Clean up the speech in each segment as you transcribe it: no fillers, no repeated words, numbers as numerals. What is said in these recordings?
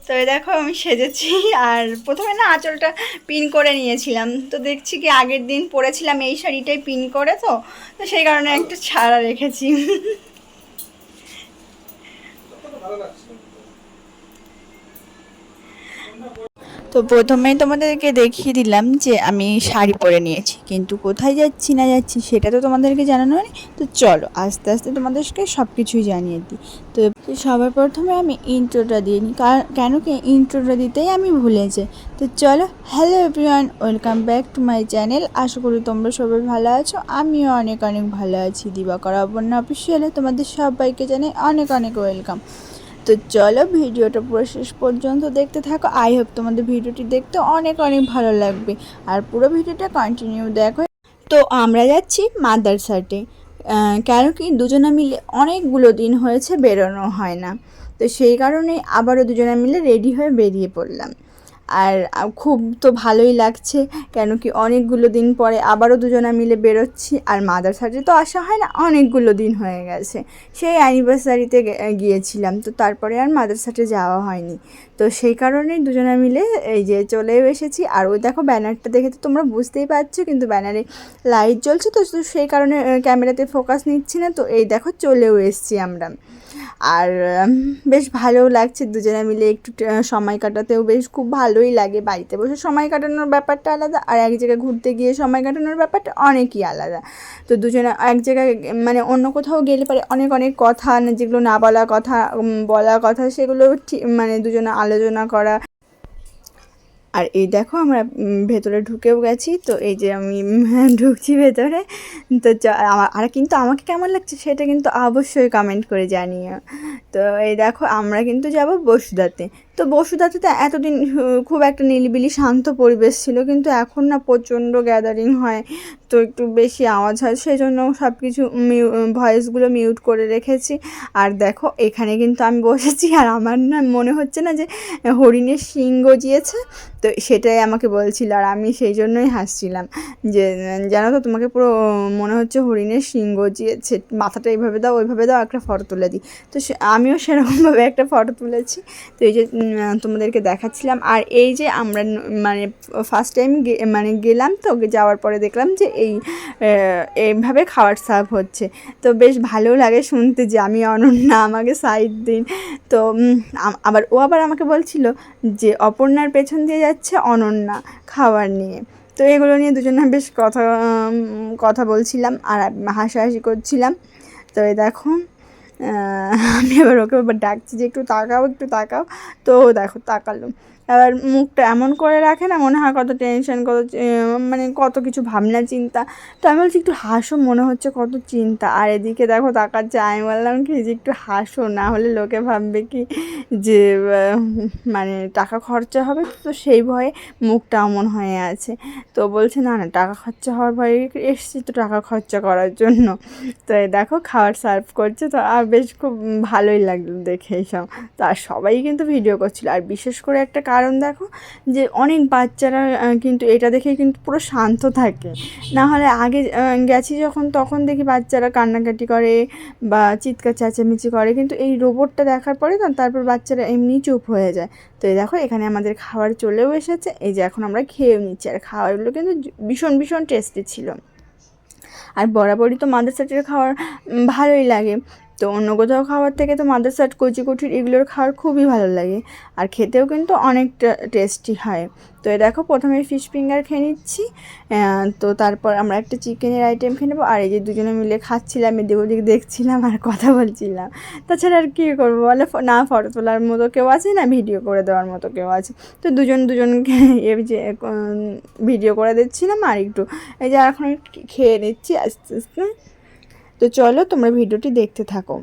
তো এই দেখো আমি সেজেছি। আর প্রথমে না আঁচলটা পিন করে নিয়েছিলাম, তো দেখছি কি আগের দিন পরেছিলাম এই শাড়িটাই পিন করে, তো তো সেই কারণে একটু ছাড়া রেখেছি। তো প্রথমেই তোমাদেরকে দেখিয়ে দিলাম যে আমি শাড়ি পরে নিয়েছি, কিন্তু কোথায় যাচ্ছি না যাচ্ছি সেটা তো তোমাদেরকে জানানো হয়নি। তো চলো আস্তে আস্তে তোমাদেরকে সব কিছুই জানিয়ে দিই। তো সবার প্রথমে আমি ইন্ট্রোটা দিয়ে নিই, কেন কি ইন্ট্রোটা দিতেই আমি ভুলে যাই। তো চলো, hello everyone, welcome back to my channel. আশা করি তোমরা সবাই ভালো আছো, আমিও অনেক অনেক ভালো আছি। দিবাকর অপর্ণা অফিসিয়ালে তোমাদের সবাইকে জানাই অনেক অনেক ওয়েলকাম। তো চলো ভিডিওটা পুরো শেষ পর্যন্ত দেখতে থাকো। আই হোপ তোমাদের ভিডিওটি দেখতে অনেক অনেক ভালো লাগবে, আর পুরো ভিডিওটা কন্টিনিউ দেখো। তো আমরা যাচ্ছি মাদারসাটে, কেন কি দুজনে মিলে অনেকগুলো দিন হয়েছে বেরোনো হয় না, তো সেই কারণেই আবারও দুজনে মিলে রেডি হয়ে বেরিয়ে পড়লাম। আর খুব তো ভালোই লাগছে, কেন কি অনেকগুলো দিন পরে আবারও দুজনে মিলে বেরোচ্ছি। আর মাদারসাটে তো আসা হয় না, অনেকগুলো দিন হয়ে গেছে, সেই অ্যানিভার্সারিতে গিয়েছিলাম, তো তারপরে আর মাদারসাটে যাওয়া হয়নি। তো সেই কারণেই দুজনে মিলে এই যে চলেও এসেছি। আর ওই দেখো ব্যানারটা দেখে তো তোমরা বুঝতেই পারছো, কিন্তু ব্যানারে লাইট জ্বলছে, তো সেই কারণে ক্যামেরাতে ফোকাস নিচ্ছি না। তো এই দেখো চলেও এসেছি আমরা। আর বেশ ভালোও লাগছে দুজনে মিলে একটু সময় কাটাতেও বেশ খুব ভালোই লাগে। বাড়িতে বসে সময় কাটানোর ব্যাপারটা আলাদা, আর এক জায়গায় ঘুরতে গিয়ে সময় কাটানোর ব্যাপারটা অনেকই আলাদা। তো দুজনে এক জায়গায় মানে অন্য কোথাও গেলে পারে অনেক অনেক কথা, যেগুলো না বলা কথা, বলা কথা, সেগুলো মানে দুজনে আলোচনা করা। আর এই দেখো আমরা ভেতরে ঢুকেও গেছি। তো এই যে আমি ঢুকছি ভেতরে। তো আর কিন্তু আমাকে কেমন লাগছে সেটা কিন্তু অবশ্যই কমেন্ট করে জানিও। তো এই দেখো আমরা কিন্তু যাব বসুধাতে। তো বসুধাতে তো এতদিন খুব একটা নিরিবিলি শান্ত পরিবেশ ছিল, কিন্তু এখন না প্রচণ্ড গ্যাদারিং হয়, তো একটু বেশি আওয়াজ হয়, সেই জন্য সব কিছু ভয়েসগুলো মিউট করে রেখেছি। আর দেখো এখানে কিন্তু আমি বসেছি, আর আমার না মনে হচ্ছে না যে হরিণের শিং গজিয়েছে, তো সেটাই আমাকে বলছিল, আর আমি সেই জন্যই হাসছিলাম যে জানো তো তোমাকে পুরো মনে হচ্ছে হরিণের শিং গজিয়েছে, মাথাটা এইভাবে দাও ওইভাবে দাও, একটা ফটো তুলে দিই। তো আমিও সেরকমভাবে একটা ফটো তুলেছি। তো এই যে তোমাদেরকে দেখাচ্ছিলাম। আর এই যে আমরা মানে ফার্স্ট টাইম মানে গেলাম, তো যাওয়ার পরে দেখলাম যে এইভাবে খাবার সার্ভ হচ্ছে। তো বেশ ভালো লাগে শুনতে যে আমি অনন্যা, আমাকে সাইড দিন। তো আবার আমাকে বলছিল যে অপর্ণার পেছন দিয়ে যাচ্ছে অনন্যা খাবার নিয়ে। তো এগুলো নিয়ে দুজনে বেশ কথা বলছিলাম আর হাসাহাসি করছিলাম। তো এই দেখো আমি এবার ওকে ডাকছি যে একটু তাকাও একটু তাকাও। তো দেখো তাকালো, এবার মুখটা এমন করে রাখে না, মনে হয় কত টেনশন, মানে কত কিছু ভাবনা চিন্তা। তো আমি বলছি একটু হাসো, মনে হচ্ছে কত চিন্তা। আর এদিকে দেখো তাকাচ্ছে, আমি বললাম কি যে একটু হাসো, না হলে লোকে ভাববে কি যে মানে টাকা খরচা হবে, তো সেই ভয়ে মুখটা এমন হয়ে আছে। তো বলছে না না, টাকা খরচা হওয়ার ভয়ে এসেছি তো টাকা খরচা করার জন্য। তো দেখো খাবার সার্ভ করছে, তো আর বেশ খুব ভালোই লাগলো দেখে এইসব। তো আর সবাই কিন্তু ভিডিও করছিলো। আর বিশেষ করে একটা কারণ দেখো, যে অনেক বাচ্চারা কিন্তু এটা দেখে কিন্তু পুরো শান্ত থাকে। না হলে আগে গেছি যখন, তখন দেখি বাচ্চারা কান্নাকাটি করে বা চিৎকার চেঁচামেচি করে, কিন্তু এই রোবটটা দেখার পরে না তারপর বাচ্চারা এমনি চুপ হয়ে যায়। তো এই দেখো এখানে আমাদের খাবার চলেও এসেছে, এই যে এখন আমরা খেয়েও নিচ্ছি। আর খাবারগুলো কিন্তু ভীষণ ভীষণ টেস্টি ছিল। আর বরাবরই তো মাদারসাটের খাবার ভালোই লাগে, তো অন্য কোথাও খাবার থেকে তো মাদারসাট কচি কুঠির এগুলোর খাবার খুবই ভালো লাগে, আর খেতেও কিন্তু অনেকটা টেস্টি হয়। তো এই দেখো প্রথমে ফিশ ফিঙ্গার খেয়ে নিচ্ছি, তো তারপর আমরা একটা চিকেনের আইটেম খেয়ে নেবো। আর এই যে দুজনে মিলে খাচ্ছিলাম, এদিক ওদিক দেখছিলাম আর কথা বলছিলাম। তাছাড়া আর কী করবো বলো, না ফটো তোলার মতো কেউ আছে, না ভিডিও করে দেওয়ার মতো কেউ আছে। তো দুজনকে এই যে ভিডিও করে দিচ্ছিলাম, আর একটু এই যে এখন খেয়ে নিচ্ছি আস্তে আস্তে। তো চলো তোমরা ভিডিওটি দেখতে থাকো।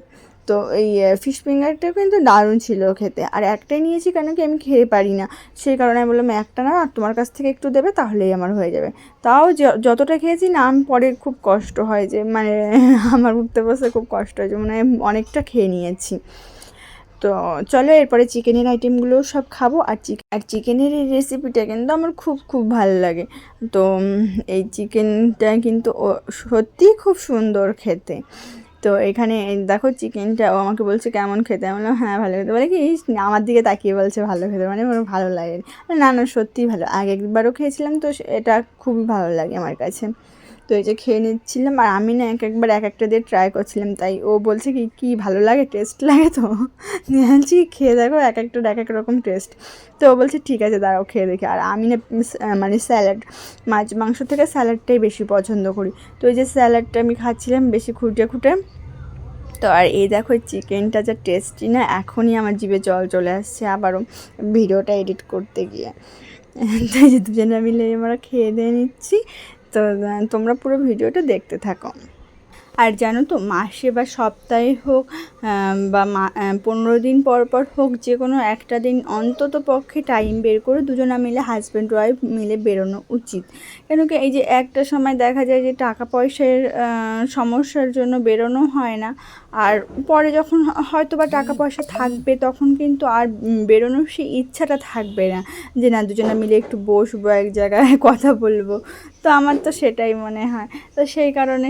তো এই ফিশ ফিঙ্গারটাও কিন্তু দারুণ ছিল খেতে। আর একটাই নিয়েছি কেন কি আমি খেয়ে পারি না, সেই কারণে আমি বললাম একটা না, আর তোমার কাছ থেকে একটু দেবে তাহলেই আমার হয়ে যাবে। তাও যতটা খেয়েছি না, আমি পরে খুব কষ্ট হয় যে মানে আমার উঠতে বসে খুব কষ্ট হয়, যে মানে অনেকটা খেয়ে নিয়েছি। তো চলো এরপরে চিকেনের আইটেমগুলোও সব খাবো। আর চিকেনের এই রেসিপিটা কিন্তু আমার খুব খুব ভালো লাগে। তো এই চিকেনটা কিন্তু সত্যিই খুব সুন্দর খেতে। তো তো এখানে দেখো চিকেনটা, ও আমাকে বলছে কেমন খেতে, আমি বললাম হ্যাঁ ভালো খেতে, বলে কি আমার দিকে তাকিয়ে বলছে ভালো খেতে, মানে ওর ভালো লাগে। না না সত্যিই ভালো, আগে একবারও খেয়েছিলাম তো এটা খুবই ভালো লাগে আমার কাছে। তো এই যে খেয়ে নিচ্ছিলাম, আর আমি না একবার এক একটা দিয়ে ট্রাই করছিলাম, তাই ও বলছে কি কী ভালো লাগে, টেস্ট লাগে তো নিয়ে আনছি, খেয়ে দেখো এক একটার এক এক রকম টেস্ট। তো ও বলছে ঠিক আছে দাঁড়াও খেয়ে দেখি। আর আমি না মানে স্যালাড, মাছ মাংস থেকে স্যালাডটাই বেশি পছন্দ করি। তো এই যে স্যালাডটা আমি খাচ্ছিলাম বেশি খুঁটে খুঁটে। তো আর এই দেখো চিকেনটা যা টেস্টি না, এখনই আমার জিভে জল চলে আসছে আবারও ভিডিওটা এডিট করতে গিয়ে। তাই যে দুজনে মিলে আমরা খেয়ে দিয়ে নিচ্ছি। তো তোমরা পুরো ভিডিওটা দেখতে থাকো। আর জানো তো মাসে বা সপ্তাহে হোক বা 15 দিন পর পর হোক, যে কোনো একটা দিন অন্তত পক্ষে টাইম বের করে দুজনা মিলে হাজব্যান্ড ওয়াইফ মিলে বেরোনো উচিত। কেন কি এই যে একটা সময় দেখা যায় যে টাকা পয়সার সমস্যার জন্য বেরোনো হয় না, আর পরে যখন হয়তো বা টাকা পয়সা থাকবে তখন কিন্তু আর বেরোনোর সেই ইচ্ছাটা থাকবে না, যে না দুজনে মিলে একটু বসবো এক জায়গায় কথা বলবো। তো আমার তো সেটাই মনে হয়। তো সেই কারণে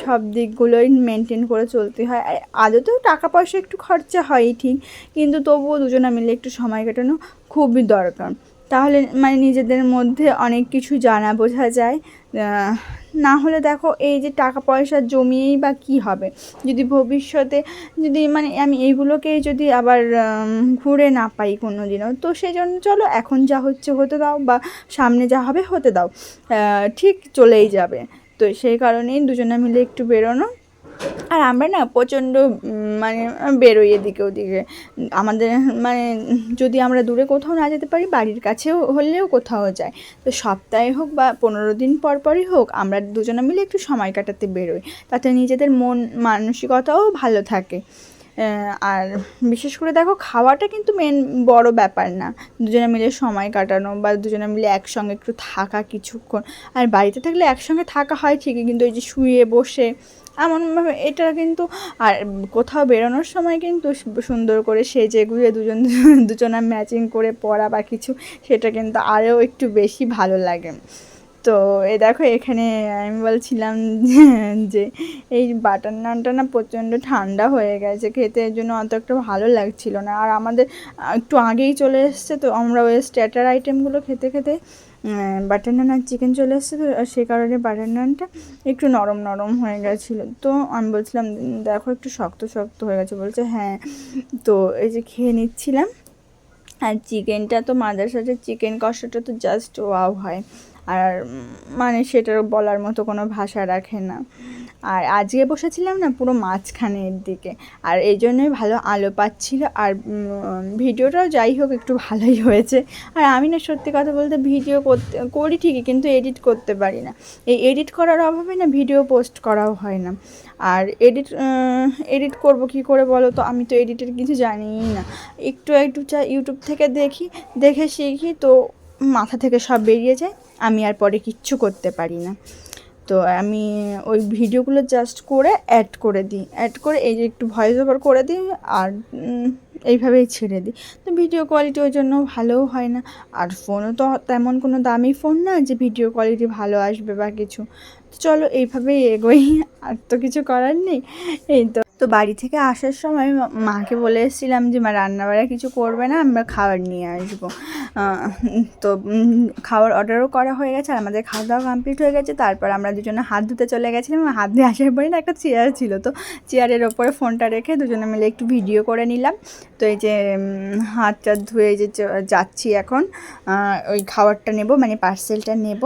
সব দিকগুলোই মেনটেন করে চলতে হয়। আর আদতেও টাকা পয়সা একটু খরচা হয়ই ঠিক, কিন্তু তবুও দুজনে মিলে একটু সময় কাটানো খুবই দরকার। তাহলে মানে নিজেদের মধ্যে অনেক কিছু জানা বোঝা যায়। না হলে দেখো এই যে টাকা পয়সা জমিয়েই বা কী হবে, যদি ভবিষ্যতে যদি মানে আমি এইগুলোকেই যদি আবার ঘুরে না পাই কোনো দিনও, তো সেই জন্য চলো এখন যা হচ্ছে হতে দাও, বা সামনে যা হবে হতে দাও, ঠিক চলেই যাবে। তো সেই কারণেই দুজনে মিলে একটু বেরোনো। আর আমরা না প্রচণ্ড মানে বেরোই এদিকে ওদিকে, আমাদের মানে যদি আমরা দূরে কোথাও না যেতে পারি, বাড়ির কাছেও হলেও কোথাও যাই, তো সপ্তাহে হোক বা 15 দিন পর পরই হোক আমরা দুজনে মিলে একটু সময় কাটাতে বেরোই, তাতে নিজেদের মন মানসিকতাও ভালো থাকে। আর বিশেষ করে দেখো খাওয়াটা কিন্তু মেন বড় ব্যাপার না, দুজনে মিলে সময় কাটানো বা দুজনে মিলে একসঙ্গে একটু থাকা কিছুক্ষণ। আর বাড়িতে থাকলে একসঙ্গে থাকা হয় ঠিকই, কিন্তু ওই যে শুয়ে বসে এমনভাবে এটা কিন্তু, আর কোথাও বেরোনোর সময় কিন্তু সুন্দর করে সেজে গুজে দুজনা ম্যাচিং করে পরা বা কিছু, সেটা কিন্তু আরও একটু বেশি ভালো লাগে। তো এই দেখো এখানে আমি বলছিলাম যে এই বাটার নানটা না প্রচণ্ড ঠান্ডা হয়ে গেছে, খেতে এর জন্য অত একটা ভালো লাগছিল না। আর আমাদের একটু আগেই চলে এসছে, তো আমরা ওই স্টার্টার আইটেমগুলো খেতে খেতে বাটার নান আর চিকেন চলে এসছে, তো সে কারণে বাটার নানটা একটু নরম নরম হয়ে গেছিলো। তো আমি বলছিলাম দেখো একটু শক্ত শক্ত হয়ে গেছে, বলছে হ্যাঁ। তো এই যে খেয়ে নিচ্ছিলাম। আর চিকেনটা তো মাদার সাথে চিকেন কষাটা তো জাস্ট ওয়াও হয়, আর মানে সেটার বলার মতো কোনো ভাষা রাখে না। আর আজকে বসেছিলাম না পুরো মাঝখানের দিকে, আর এই জন্যই ভালো আলো পাচ্ছিল, আর ভিডিওটাও যাই হোক একটু ভালোই হয়েছে। আর আমি না সত্যি কথা বলতে ভিডিও করি ঠিকই, কিন্তু এডিট করতে পারি না। এই এডিট করার অভাবে না ভিডিও পোস্ট করাও হয় না। আর এডিট করব কী করে বলো তো, আমি তো এডিটের কিছু জানিই না, একটু ইউটিউব থেকে দেখে শিখি, তো মাথা থেকে সব বেরিয়ে যায়, আমি আর পরে কিচ্ছু করতে পারি না। তো আমি ওই ভিডিওগুলো জাস্ট করে অ্যাড করে এই যে একটু ভয়েস ওভার করে দিই, আর এইভাবেই ছেড়ে দিই। তো ভিডিও কোয়ালিটি ওই জন্য ভালোও হয় না, আর ফোনও তো তেমন কোনো দামি ফোন না যে ভিডিও কোয়ালিটি ভালো আসবে বা কিছু। তো চলো এইভাবেই এগোই, আর তো কিছু করার নেই। এই তো বাড়ি থেকে আসার সময় মাকে বলে এসেছিলাম যে মা রান্নাবাড়া কিছু করবে না, আমরা খাবার নিয়ে আসবো। তো খাওয়ার অর্ডারও করা হয়ে গেছে, আর আমাদের খাওয়া দাওয়া কমপ্লিট হয়ে গেছে। তারপর আমরা দুজনে হাত ধুতে চলে গেছিলাম, হাত ধুয়ে আসার পরে না একটা চেয়ার ছিল, তো চেয়ারের ওপরে ফোনটা রেখে দুজনে মিলে একটু ভিডিও করে নিলাম। তো এই যে হাত টাত ধুয়ে যে যাচ্ছি এখন ওই খাবারটা নেব, মানে পার্সেলটা নেব।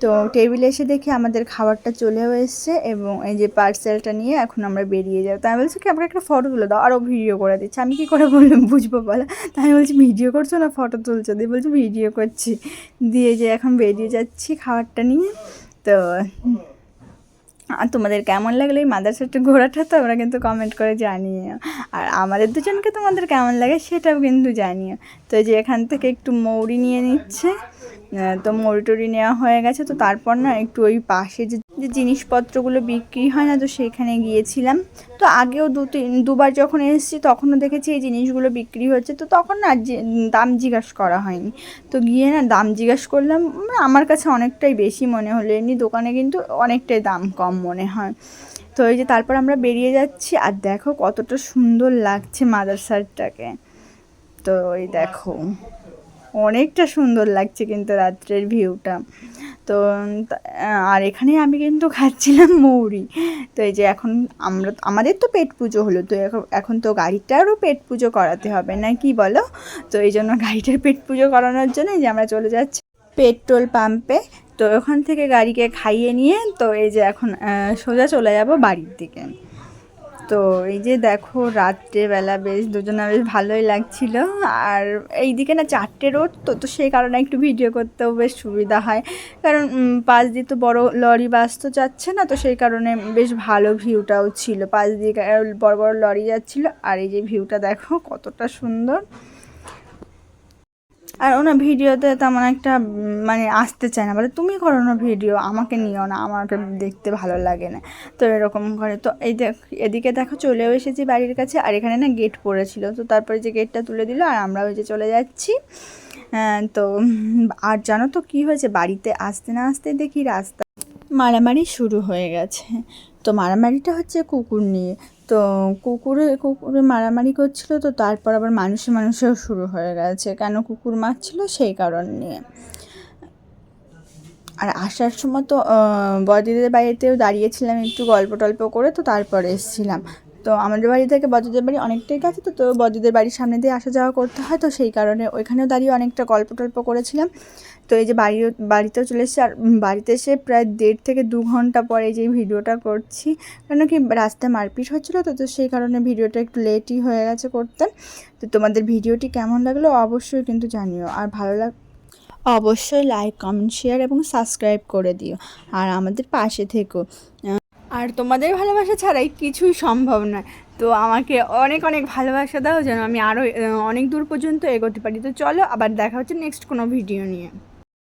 তো টেবিলে এসে দেখি আমাদের খাবারটা চলেও এসছে, এবং এই যে পার্সেলটা নিয়ে এখন আমরা বেরিয়ে যাবো। তাই আমি বলছি কি আমাকে একটা ফটো তুলে দাও, আরও ভিডিও করে দিচ্ছে। আমি কী করে বললাম বুঝবো বলো, তাই আমি বলছি ভিডিও করছো না ফটো তুলছো, দিয়ে বলছি ভিডিও করছি। দিয়ে যে এখন বেরিয়ে যাচ্ছি খাবারটা নিয়ে। তো আর তোমাদের কেমন লাগলো এই মাদারসাটা ঘোরাটা, তো আমরা কিন্তু কমেন্ট করে জানিও। আর আমাদের দুজনকে তোমাদের কেমন লাগে সেটাও কিন্তু জানিও। তো যে এখান থেকে একটু মৌরি নিয়ে নিচ্ছে, তো মৌরি টৌরি নেওয়া হয়ে গেছে। তো তারপর না একটু ওই পাশে যে যে জিনিসপত্রগুলো বিক্রি হয় না, তো সেখানে গিয়েছিলাম। তো আগেও দুবার যখন এসেছি তখনও দেখেছি এই জিনিসগুলো বিক্রি হচ্ছে, তো তখন না দাম জিজ্ঞাসা করা হয়নি। তো গিয়ে না দাম জিজ্ঞাসা করলাম, আমার কাছে অনেকটাই বেশি মনে হলো, এমনি দোকানে কিন্তু অনেকটাই দাম কম মনে হয়। তো এই যে তারপর আমরা বেরিয়ে যাচ্ছি, আর দেখো কতটা সুন্দর লাগছে মাদারসারটাকে। তো এই দেখো অনেকটা সুন্দর লাগছে কিন্তু রাত্রের ভিউটা। তো আর এখানে আমি কিন্তু খাচ্ছিলাম মৌরি। তো এই যে এখন আমাদের তো পেট পুজো হলো, তো এখন তো গাড়িটারও পেট পুজো করাতে হবে না কি বলো? তো এই জন্য গাড়িটার পেট পুজো করানোর জন্য যে আমরা চলে যাচ্ছি পেট্রোল পাম্পে। তো ওখান থেকে গাড়িকে খাইয়ে নিয়ে তো এই যে এখন সোজা চলে যাব বাড়ির দিকে। তো এই যে দেখো রাত্রেবেলা বেশ দুজনে বেশ ভালোই লাগছিল। আর এইদিকে না 4টে রোড, তো সেই কারণে একটু ভিডিও করতেও বেশ সুবিধা হয়, কারণ পাশ দিয়ে তো বড় লরি বাস তো যাচ্ছে না, তো সেই কারণে বেশ ভালো ভিউটাও ছিল, পাশ দিয়ে বড় বড় লরি যাচ্ছিল। আর এই যে ভিউটা দেখো কতটা সুন্দর। আর ওনা ভিডিওতে তেমন একটা মানে আসতে চায় না, বলে তুমি করো না ভিডিও, আমাকে নিও না, আমাকে দেখতে ভালো লাগে না। তো এরকম করে। তো এই এদিকে দেখো চলেও এসেছি বাড়ির কাছে, আর এখানে না গেট পড়েছিল, তো তারপরে যে গেটটা তুলে দিল আর আমরা ওই যে চলে যাচ্ছি। তো আর জানো তো কী হয়েছে, বাড়িতে আসতে না আসতে দেখি রাস্তা মারামারি শুরু হয়ে গেছে। তো মারামারিটা হচ্ছে কুকুর নিয়ে। তো কুকুরে মারামারি করছিল, তো তারপর আবার মানুষেও শুরু হয়ে গেছে, কেন কুকুর মারছিল সেই কারণ নিয়ে। আর আসার সময় তো বদিদের বাড়িতেও দাঁড়িয়েছিলাম একটু গল্প টল্প করে, তো তারপরে এসেছিলাম। তো আমাদের বাড়ি থেকে বদিদের বাড়ি অনেকটাই কাছে, তো বদিদের বাড়ির সামনে দিয়ে আসা যাওয়া করতে হয়, তো সেই কারণে ওইখানেও দাঁড়িয়ে অনেকটা গল্প টল্প করেছিলাম। তো এই যে বাড়িতেও চলে এসেছি, আর বাড়িতে এসে প্রায় 1.5 থেকে 2 ঘন্টা পরে যে ভিডিওটা করছি, কেন কি রাস্তায় মারপিট হচ্ছিলো, তো সেই কারণে ভিডিওটা একটু লেটই হয়ে গেছে করতে। তো তোমাদের ভিডিওটি কেমন লাগলো অবশ্যই কিন্তু জানিও, আর ভালো অবশ্যই লাইক কমেন্ট শেয়ার এবং সাবস্ক্রাইব করে দিও, আর আমাদের পাশে থেকো। আর তোমাদের ভালোবাসা ছাড়াই কিছুই সম্ভব নয়, তো আমাকে অনেক অনেক ভালোবাসা দাও যেন আমি আরও অনেক দূর পর্যন্ত এগোতে পারি। তো চলো আবার দেখা হচ্ছে নেক্সট কোনো ভিডিও নিয়ে।